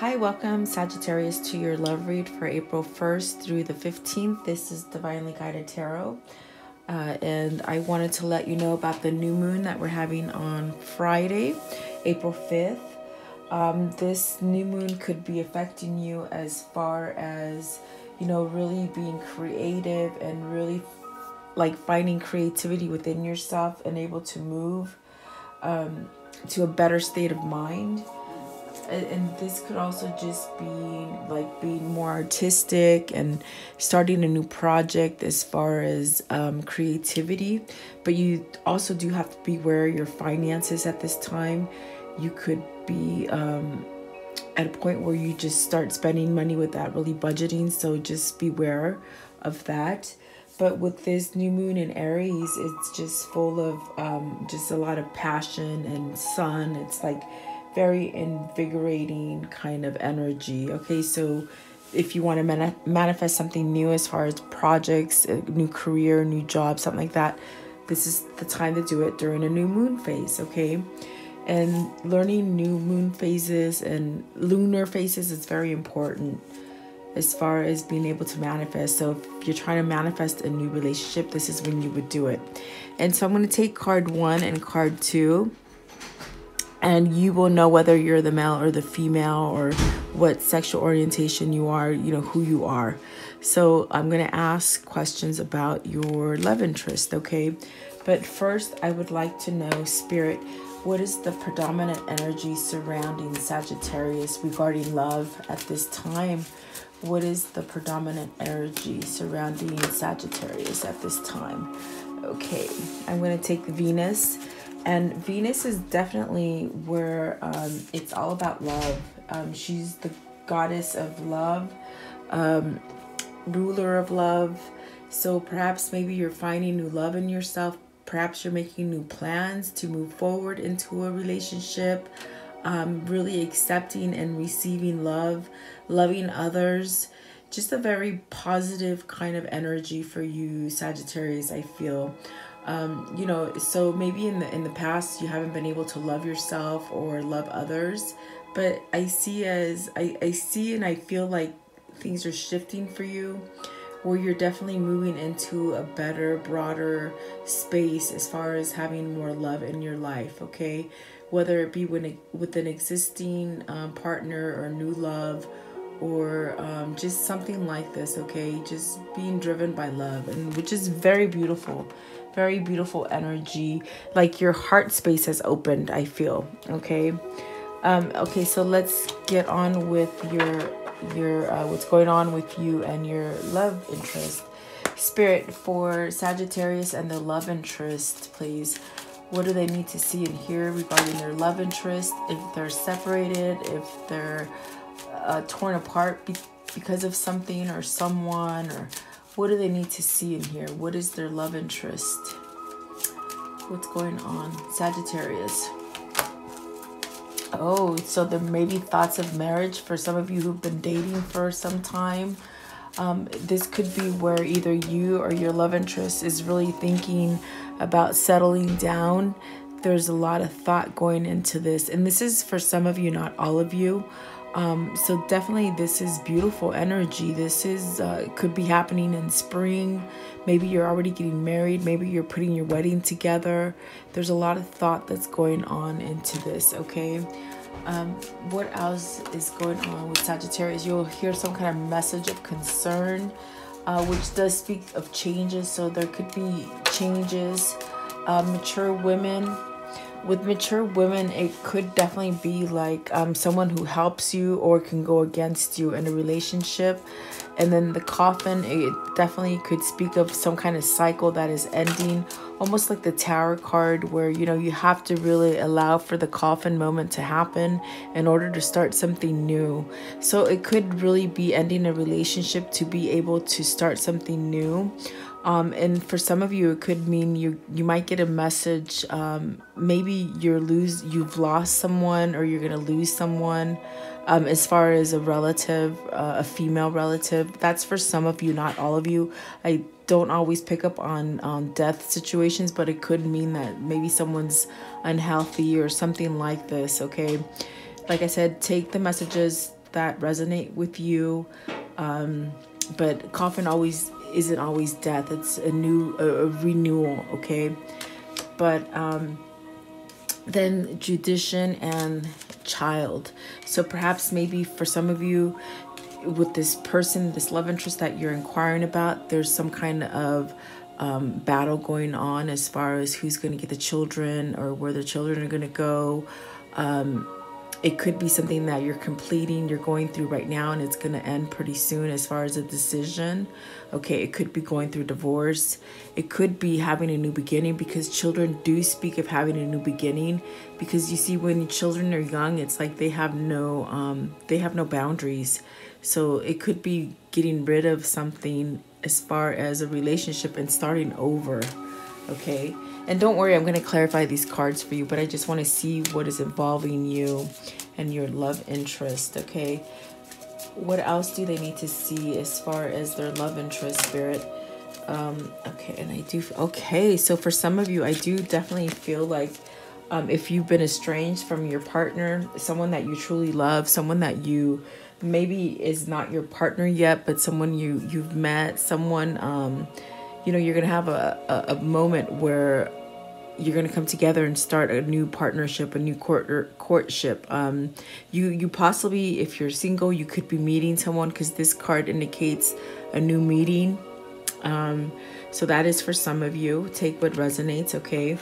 Hi, welcome Sagittarius to your love read for April 1st through the 15th. This is Divinely Guided Tarot. And I wanted to let you know about the new moon that we're having on Friday, April 5th. This new moon could be affecting you as far as, really being creative and really like finding creativity within yourself and able to move to a better state of mind. And this could also just be like being more artistic and starting a new project as far as creativity. But you also do have to be aware of your finances at this time. You could be at a point where you just start spending money without really budgeting. So just beware of that. But with this new moon in Aries, it's just full of just a lot of passion and sun. It's like very invigorating kind of energy. Okay, so if you want to manifest something new as far as projects, a new career, new job, something like that, this is the time to do it during a new moon phase. Okay, and learning new moon phases and lunar phases is very important as far as being able to manifest. So if you're trying to manifest a new relationship, this is when you would do it. And so I'm going to take card 1 and card 2. And you will know whether you're the male or the female or what sexual orientation you are, who you are. So I'm going to ask questions about your love interest, okay? But first, I would like to know, Spirit, what is the predominant energy surrounding Sagittarius regarding love at this time? What is the predominant energy surrounding Sagittarius at this time? Okay, I'm going to take the Venus. And Venus is definitely where it's all about love. She's the goddess of love, ruler of love. So perhaps maybe you're finding new love in yourself. Perhaps you're making new plans to move forward into a relationship, really accepting and receiving love, loving others. Just a very positive kind of energy for you, Sagittarius, I feel. So maybe in the past you haven't been able to love yourself or love others, but I see and I feel like things are shifting for you, where you're definitely moving into a better, broader space as far as having more love in your life. Okay, whether it be with an existing partner or new love, or just something like this. Okay, just being driven by love, and which is very beautiful energy. Like your heart space has opened, I feel. Okay, so let's get on with your what's going on with you and your love interest. Spirit, for Sagittarius and their love interest, please, what do they need to see and hear regarding their love interest? If they're separated, if they're torn apart because of something or someone, or what do they need to see and hear? What is their love interest? What's going on, Sagittarius? Oh, so there may be thoughts of marriage for some of you who've been dating for some time. This could be where either you or your love interest is really thinking about settling down. There's a lot of thought going into this, and this is for some of you, not all of you. So definitely this is beautiful energy. This is could be happening in spring. Maybe you're already getting married. Maybe you're putting your wedding together. There's a lot of thought that's going on into this, okay? What else is going on with Sagittarius? You'll hear some kind of message of concern, which does speak of changes. So there could be changes. Mature women. With mature women, it could definitely be like someone who helps you or can go against you in a relationship. And then the coffin, it definitely could speak of some kind of cycle that is ending, almost like the Tower card, where, you have to really allow for the coffin moment to happen in order to start something new. So it could really be ending a relationship to be able to start something new. And for some of you, it could mean you might get a message. Maybe you've lost someone, or you're going to lose someone. As far as a relative, a female relative, that's for some of you, not all of you. I don't always pick up on death situations, but it could mean that maybe someone's unhealthy or something like this. Okay, like I said, take the messages that resonate with you. But coffin isn't always death. It's a renewal, okay? But then Judician and Child. So perhaps maybe for some of you, with this person, this love interest that you're inquiring about, there's some kind of battle going on as far as who's going to get the children or where the children are going to go. It could be something that you're completing, you're going through right now, and it's going to end pretty soon as far as a decision. Okay, it could be going through divorce. It could be having a new beginning, because children do speak of having a new beginning. Because you see, when children are young, it's like they have no boundaries. So it could be getting rid of something as far as a relationship and starting over. Okay, and don't worry, I'm going to clarify these cards for you, but I just want to see what is involving you and your love interest. Okay, what else do they need to see as far as their love interest, Spirit? Okay, and okay, so for some of you, I do definitely feel like if you've been estranged from your partner, someone that you truly love, someone that you maybe is not your partner yet, but someone you've met, someone you know, you're going to have a moment where you're going to come together and start a new partnership, a new courtship. You possibly, if you're single, you could be meeting someone, because this card indicates a new meeting. So that is for some of you. Take what resonates, okay?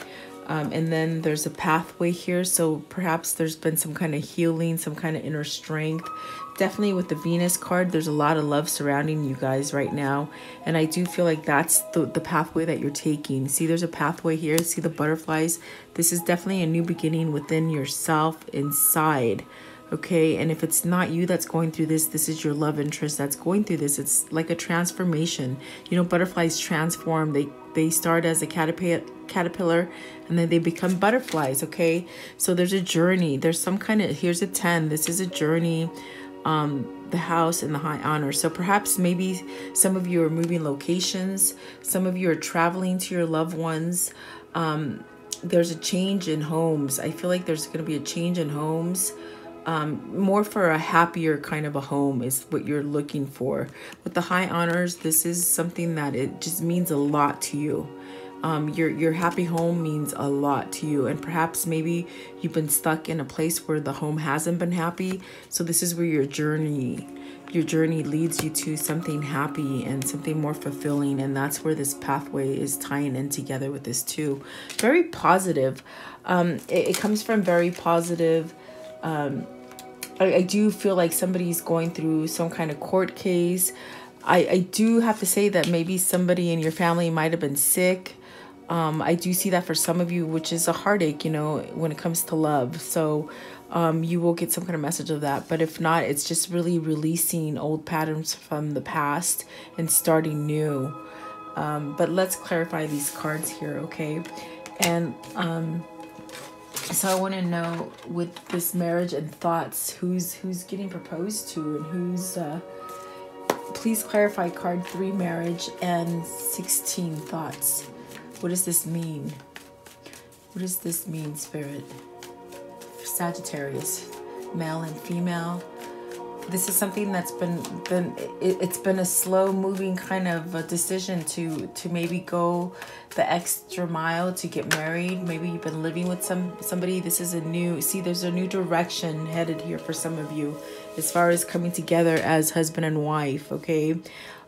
And then there's a pathway here. So perhaps there's been some kind of healing, some kind of inner strength. Definitely with the Venus card, there's a lot of love surrounding you guys right now. And I do feel like that's the pathway that you're taking. See, there's a pathway here. See the butterflies? This is definitely a new beginning within yourself inside. Okay, and if it's not you that's going through this, this is your love interest that's going through this. It's like a transformation. You know, butterflies transform. They start as a caterpillar and then they become butterflies, okay? So there's a journey. There's some kind of, here's a 10. This is a journey. The house and the high honor. So perhaps maybe some of you are moving locations. Some of you are traveling to your loved ones. There's a change in homes. I feel like there's going to be a change in homes. More for a happier kind of a home is what you're looking for. With the high honors, this is something that it just means a lot to you. Your happy home means a lot to you, and perhaps maybe you've been stuck in a place where the home hasn't been happy. So this is where your journey leads you to something happy and something more fulfilling, and that's where this pathway is tying in together with this too. Very positive. It comes from very positive. I do feel like somebody's going through some kind of court case. I do have to say that maybe somebody in your family might have been sick. I do see that for some of you, which is a heartache, you know, when it comes to love. So you will get some kind of message of that. But if not, it's just really releasing old patterns from the past and starting new. But let's clarify these cards here, okay? And so I want to know, with this marriage and thoughts, who's getting proposed to and who's... please clarify card 3, marriage, and 16, thoughts. What does this mean? What does this mean, Spirit? Sagittarius, male and female. This is something that's it's been a slow moving kind of a decision to maybe go the extra mile to get married. Maybe you've been living with somebody. This is a new, see, there's a new direction headed here for some of you as far as coming together as husband and wife, okay?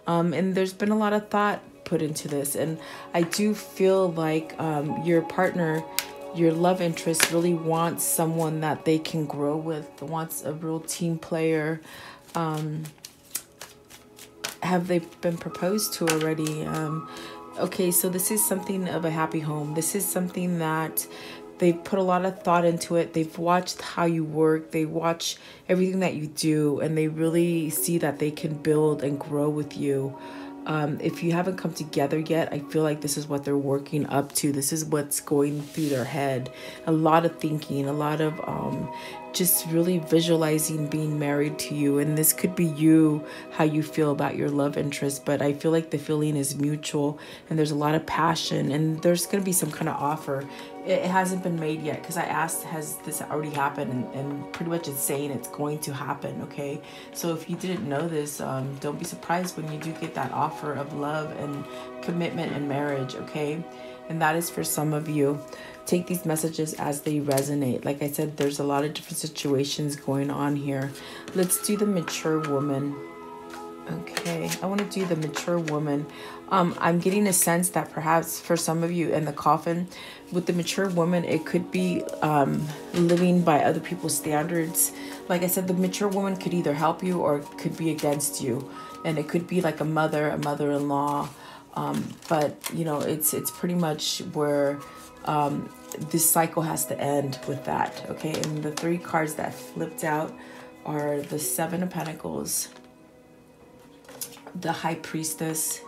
And there's been a lot of thought put into this, and I do feel like your partner, your love interest, really wants someone that they can grow with, wants a real team player. Have they been proposed to already? Okay, so this is something of a happy home. This is something that they've put a lot of thought into it. They've watched how you work. They watch everything that you do, and they really see that they can build and grow with you. If you haven't come together yet, I feel like this is what they're working up to. This is what's going through their head. A lot of thinking, a lot of just really visualizing being married to you. And this could be you, how you feel about your love interest. But I feel like the feeling is mutual, and there's a lot of passion, and there's going to be some kind of offer. it hasn't been made yet, because I asked, has this already happened? And pretty much it's saying it's going to happen, okay? So if you didn't know this, don't be surprised when you do get that offer of love and commitment and marriage, okay? And that is for some of you. Take these messages as they resonate. Like I said, there's a lot of different situations going on here. Let's do the mature woman. Okay, I want to do the mature woman. I'm getting a sense that perhaps for some of you in the coffin, with the mature woman, it could be living by other people's standards. Like I said, the mature woman could either help you or could be against you. And it could be like a mother, a mother-in-law. But, you know, it's pretty much where this cycle has to end with that. Okay, and the 3 cards that flipped out are the 7 of Pentacles, the High Priestess,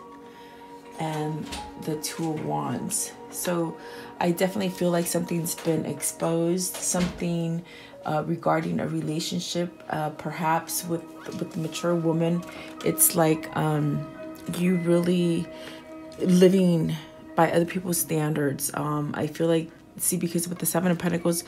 and the 2 of Wands. So I definitely feel like something's been exposed, something regarding a relationship, perhaps with the mature woman. It's like you really living by other people's standards. I feel like, see, because with the 7 of Pentacles,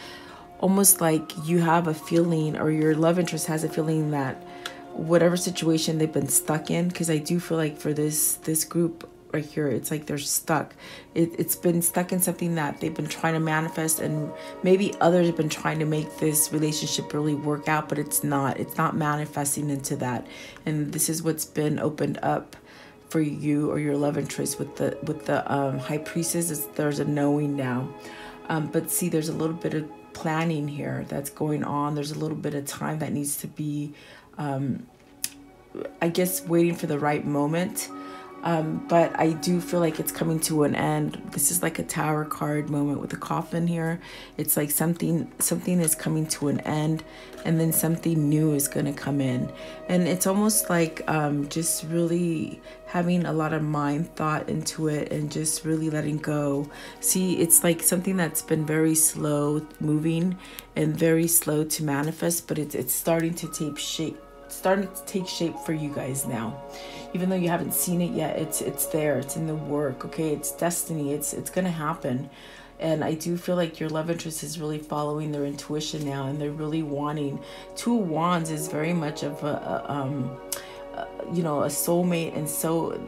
almost like you have a feeling, or your love interest has a feeling that whatever situation they've been stuck in, because I do feel like for this group right here, it's like they're stuck. It's been stuck in something that they've been trying to manifest, and maybe others have been trying to make this relationship really work out, but it's not manifesting into that. And this is what's been opened up for you or your love interest with the High Priestess. There's a knowing now, but see, there's a little bit of planning here that's going on. There's a little bit of time that needs to be I guess waiting for the right moment. But I do feel like it's coming to an end. This is like a Tower card moment with the coffin here. It's like something is coming to an end, and then something new is going to come in. And it's almost like just really having a lot of mind thought into it and just really letting go. See, it's like something that's been very slow moving and very slow to manifest, but it's starting to take shape for you guys now. Even though you haven't seen it yet, it's there, it's in the work, okay? It's destiny, it's gonna happen. And I do feel like your love interest is really following their intuition now, and they're really wanting. 2 of Wands is very much of you know, a soulmate. And so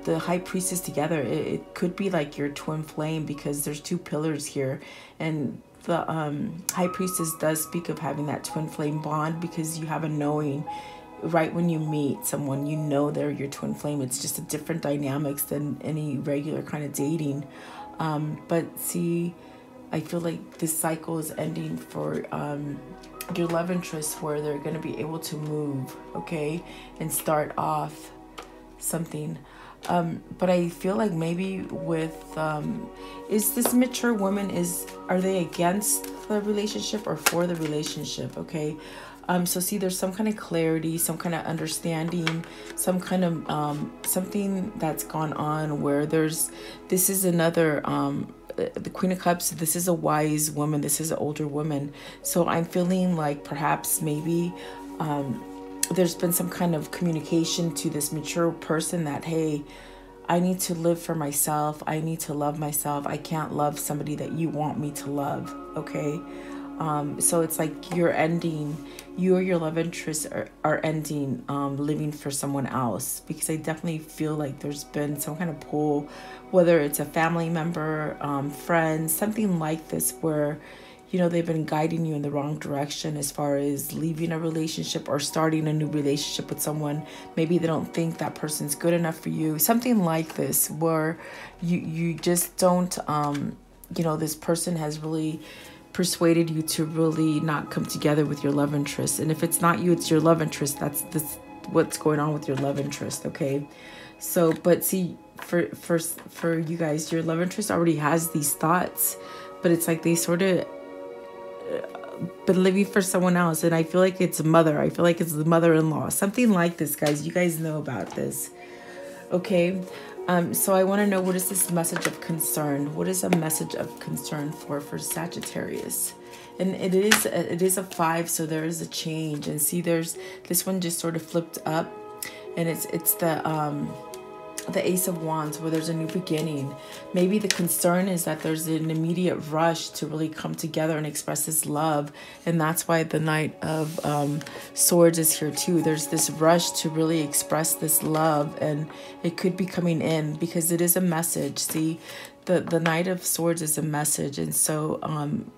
the High Priestess together, it could be like your twin flame, because there's 2 pillars here. And the High Priestess does speak of having that twin flame bond, because you have a knowing right when you meet someone, you know they're your twin flame. It's just a different dynamics than any regular kind of dating. But see, I feel like this cycle is ending for your love interest, where they're going to be able to move, okay, and start off something. But I feel like maybe with is this mature woman, are they against the relationship or for the relationship? Okay, so see, there's some kind of clarity, some kind of understanding, some kind of something that's gone on where this is another the Queen of Cups. This is a wise woman, this is an older woman. So I'm feeling like perhaps maybe there's been some kind of communication to this mature person that, hey, I need to live for myself. I need to love myself. I can't love somebody that you want me to love. Okay. So it's like you're ending, you or your love interest are ending living for someone else, because I definitely feel like there's been some kind of pull, whether it's a family member, friends, something like this, where, you know, they've been guiding you in the wrong direction as far as leaving a relationship or starting a new relationship with someone. Maybe they don't think that person's good enough for you. Something like this, where you just don't, you know, this person has really persuaded you to really not come together with your love interest. And if it's not you, it's your love interest. That's what's going on with your love interest, okay? So, but see, for you guys, your love interest already has these thoughts, but it's like they sort of been living for someone else. And I feel like it's a mother. I feel like it's the mother-in-law. Something like this, guys. You guys know about this. Okay. So I want to know, what is this message of concern? What is a message of concern for Sagittarius? And it is a 5, so there is a change. And see, there's this one just sort of flipped up, and it's the the Ace of Wands, where there's a new beginning. Maybe the concern is that there's an immediate rush to really come together and express this love. And that's why the Knight of Swords is here too. There's this rush to really express this love, and it could be coming in because it is a message. See, the Knight of Swords is a message, and so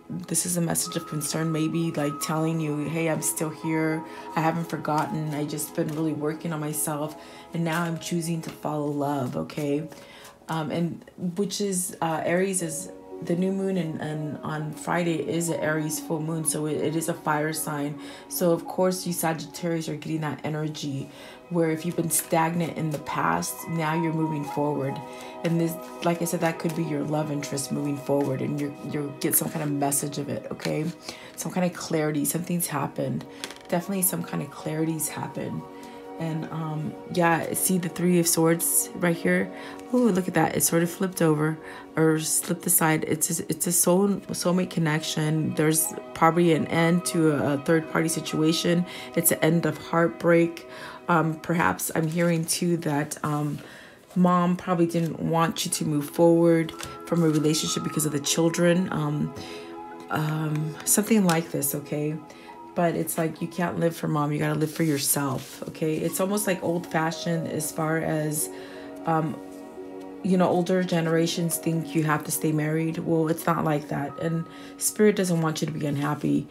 this is a message of concern, maybe like telling you, hey, I'm still here, I haven't forgotten, I just been really working on myself, and now I'm choosing to follow love. Okay, and which is Aries is the new moon, and on Friday is an Aries full moon, so it is a fire sign. So of course you Sagittarius are getting that energy where if you've been stagnant in the past, now you're moving forward. And this, like I said, that could be your love interest moving forward, and you'll get some kind of message of it. Okay, some kind of clarity, something's happened, definitely some kind of clarity's happened. And yeah, see the Three of Swords right here. Oh, look at that, it sort of flipped over or slipped aside. It's a soulmate connection. There's probably an end to a third-party situation. It's an end of heartbreak. Perhaps I'm hearing too that mom probably didn't want you to move forward from a relationship because of the children. Something like this. Okay, but it's like you can't live for mom, you gotta live for yourself. Okay, it's almost like old-fashioned as far as you know, older generations think you have to stay married. Well, it's not like that, and spirit doesn't want you to be unhappy.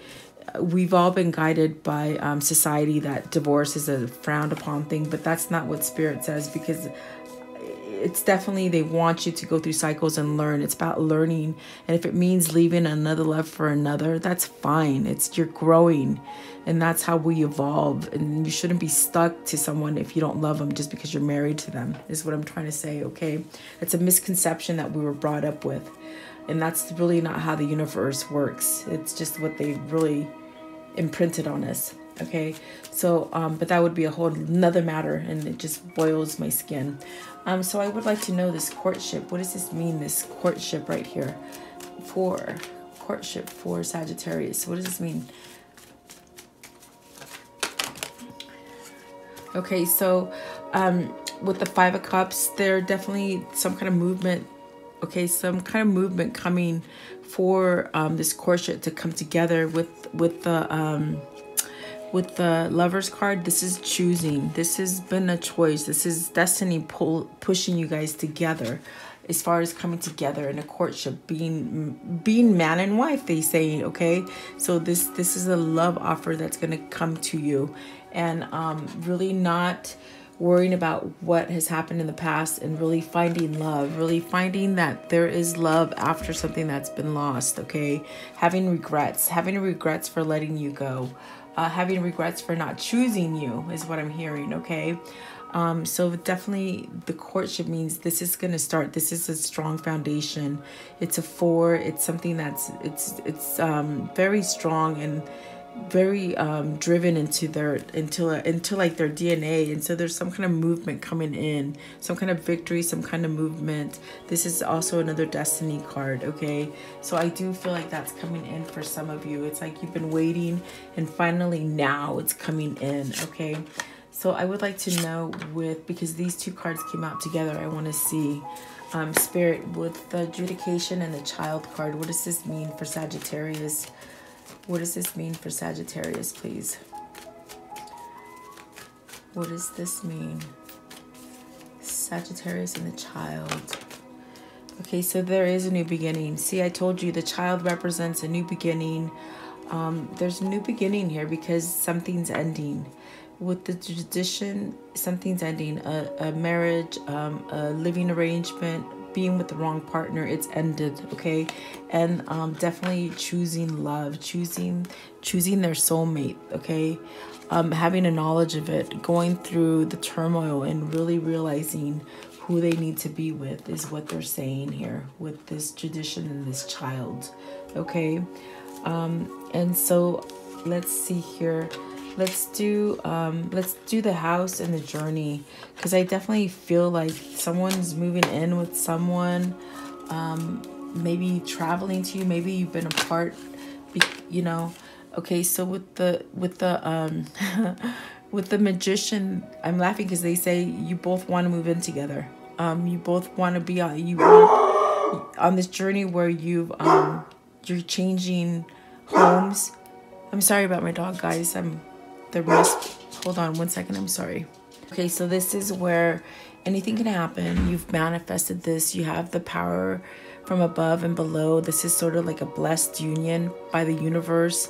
We've all been guided by society that divorce is a frowned upon thing, but that's not what spirit says, because it's definitely, they want you to go through cycles and learn. It's about learning. And if it means leaving another love for another, that's fine. You're growing, and that's how we evolve. And you shouldn't be stuck to someone if you don't love them just because you're married to them, is what I'm trying to say. Okay, it's a misconception that we were brought up with, and that's really not how the universe works. It's just what they really imprinted on us. Okay, so but that would be a whole nother matter, and it just boils my skin. So I would like to know this courtship. What does this mean, this courtship right here? For courtship for Sagittarius, what does this mean? Okay, so with the Five of Cups, there definitely some kind of movement. Okay, some kind of movement coming for this courtship to come together with the Lover's card. This is choosing. This has been a choice. This is destiny pushing you guys together, as far as coming together in a courtship, being man and wife, they say. Okay, so this is a love offer that's going to come to you, and really not worrying about what has happened in the past, and really finding love, really finding that there is love after something that's been lost. Okay, having regrets for letting you go, having regrets for not choosing you is what I'm hearing. Okay, so definitely the courtship means this is going to start. This is a strong foundation. It's a 4. It's something that's it's very strong and very driven into like their DNA. And so there's some kind of movement coming in, some kind of victory, some kind of movement. This is also another destiny card. Okay, so I do feel like that's coming in for some of you. It's like you've been waiting, and finally now it's coming in. Okay, so I would like to know, because these two cards came out together, I want to see spirit with the adjudication and the child card. What does this mean for Sagittarius? What does this mean for Sagittarius, please? What does this mean? Sagittarius and the child. Okay, so there is a new beginning. See, I told you the child represents a new beginning. There's a new beginning here because something's ending. With the tradition, something's ending. A marriage, a living arrangement, being with the wrong partner, it's ended. Okay, and definitely choosing love, choosing their soulmate. Okay, having a knowledge of it, going through the turmoil and really realizing who they need to be with is what they're saying here with this tradition and this child. Okay, and so let's see here. Let's do the house and the journey, because I definitely feel like someone's moving in with someone, maybe traveling to you, maybe you've been apart, you know. Okay, so with the with the Magician, I'm laughing because they say you both want to move in together. You both want to be on this journey where you're changing homes. I'm sorry about my dog, guys. Hold on one second. I'm sorry. Okay, so this is where anything can happen. You've manifested this. You have the power from above and below. This is sort of like a blessed union by the universe.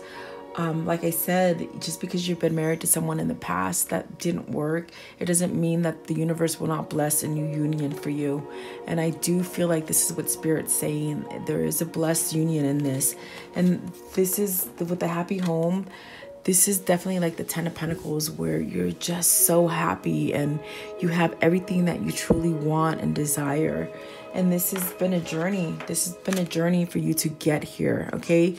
Like I said, just because you've been married to someone in the past that didn't work, it doesn't mean that the universe will not bless a new union for you. And I do feel like this is what Spirit's saying. There is a blessed union in this. And this is with the happy home. This is definitely like the 10 of Pentacles, where you're just so happy and you have everything that you truly want and desire. And this has been a journey. This has been a journey for you to get here, okay?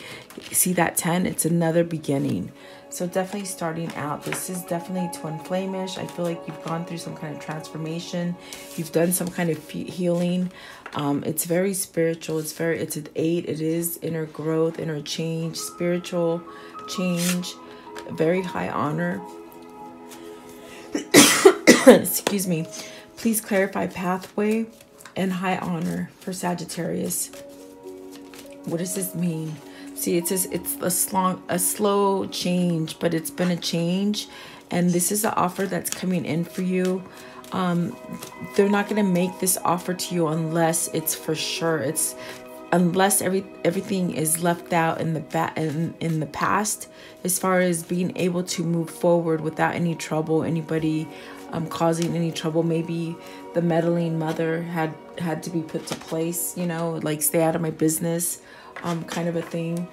See that 10? It's another beginning. So definitely starting out. This is definitely twin flame-ish. I feel like you've gone through some kind of transformation. You've done some kind of healing. It's very spiritual. It's an 8. It is inner growth, inner change, spiritual change, very high honor. Excuse me. Please clarify pathway and high honor for Sagittarius. What does this mean? See, it's a slow change, but it's been a change, and this is the offer that's coming in for you. They're not going to make this offer to you unless it's for sure. Unless everything is left out in the past, as far as being able to move forward without any trouble, anybody causing any trouble. Maybe the meddling mother had to be put to place, you know, like stay out of my business, kind of a thing.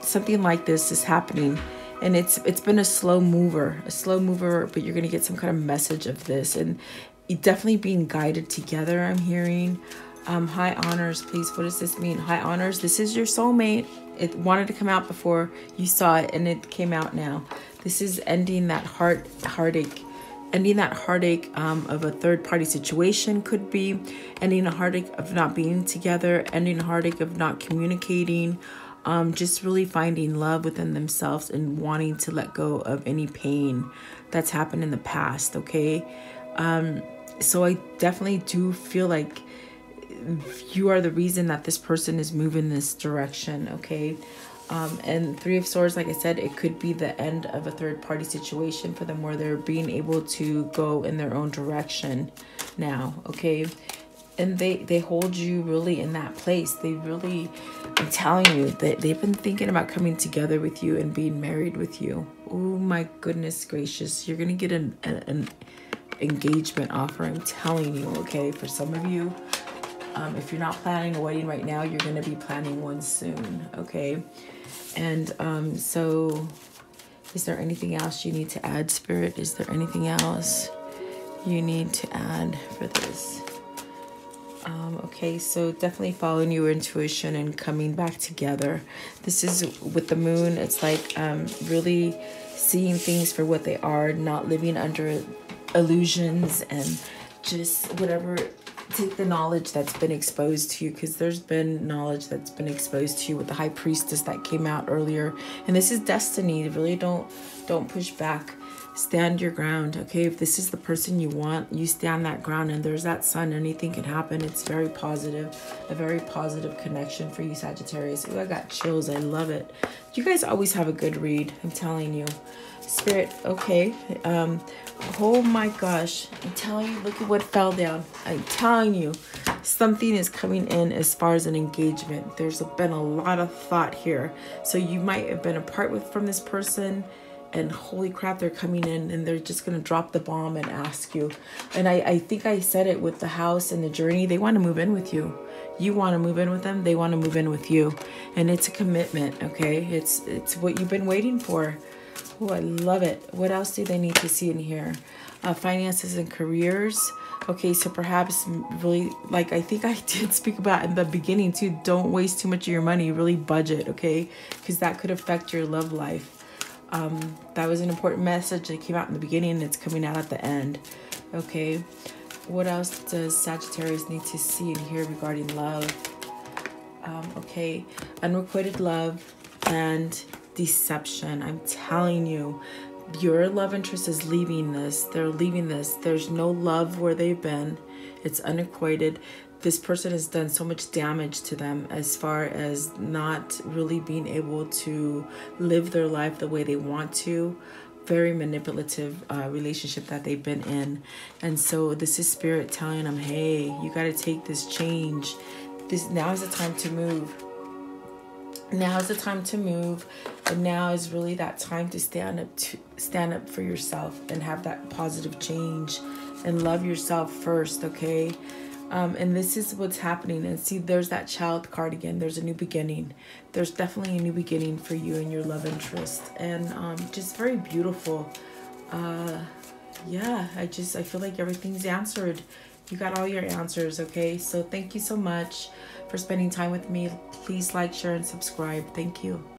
Something like this is happening, and it's been a slow mover, but you're gonna get some kind of message of this, and definitely being guided together. I'm hearing high honors, please. What does this mean? High honors. This is your soulmate. It wanted to come out before you saw it, and it came out now. This is ending that heartache. Ending that heartache of a third-party situation, could be ending a heartache of not being together, ending a heartache of not communicating, just really finding love within themselves and wanting to let go of any pain that's happened in the past, okay? So I definitely do feel like you are the reason that this person is moving this direction, okay? And 3 of Swords, like I said, it could be the end of a third-party situation for them, where they're being able to go in their own direction now, okay? And they hold you really in that place. They really, I'm telling you, that they've been thinking about coming together with you and being married with you. Oh my goodness gracious. You're going to get an engagement offer, I'm telling you, okay? For some of you, if you're not planning a wedding right now, you're going to be planning one soon, okay? And so is there anything else you need to add, Spirit? Is there anything else you need to add for this? Okay, so definitely following your intuition and coming back together. This is with the moon. It's like really seeing things for what they are, not living under illusions, and just whatever. Take the knowledge that's been exposed to you, because there's been knowledge that's been exposed to you with the High Priestess that came out earlier. And this is destiny. Really don't push back. Stand your ground, okay? If this is the person you want, you stand that ground, and there's that sun. Anything can happen. It's very positive. A very positive connection for you, Sagittarius. Ooh, I got chills. I love it. You guys always have a good read. I'm telling you. Spirit, okay. Oh my gosh. I'm telling you, look at what fell down. I'm telling you, something is coming in as far as an engagement. There's been a lot of thought here. So you might have been apart from this person, and holy crap, they're coming in and they're just going to drop the bomb and ask you. And I think I said it with the house and the journey. They want to move in with you. You want to move in with them. They want to move in with you. And it's a commitment, okay? It's what you've been waiting for. Oh, I love it. What else do they need to see in here? Finances and careers. Okay, so perhaps really, like I think I did speak about in the beginning too, don't waste too much of your money. Really budget, okay? Because that could affect your love life. That was an important message that came out in the beginning, and it's coming out at the end. Okay, what else does Sagittarius need to see in here regarding love? Okay, unrequited love and deception. I'm telling you, your love interest is leaving this. They're leaving this. There's no love where they've been. It's unrequited. This person has done so much damage to them as far as not really being able to live their life the way they want to. Very manipulative relationship that they've been in. And so this is spirit telling them, hey, you got to take this change. Now is the time to move. Now is the time to move. And now is really that time to stand up for yourself and have that positive change and love yourself first, okay? And this is what's happening. And see, there's that Child card again. There's a new beginning. There's definitely a new beginning for you and your love interest. And just very beautiful. Yeah, I feel like everything's answered. You got all your answers, okay? So thank you so much for spending time with me. Please like, share, and subscribe. Thank you.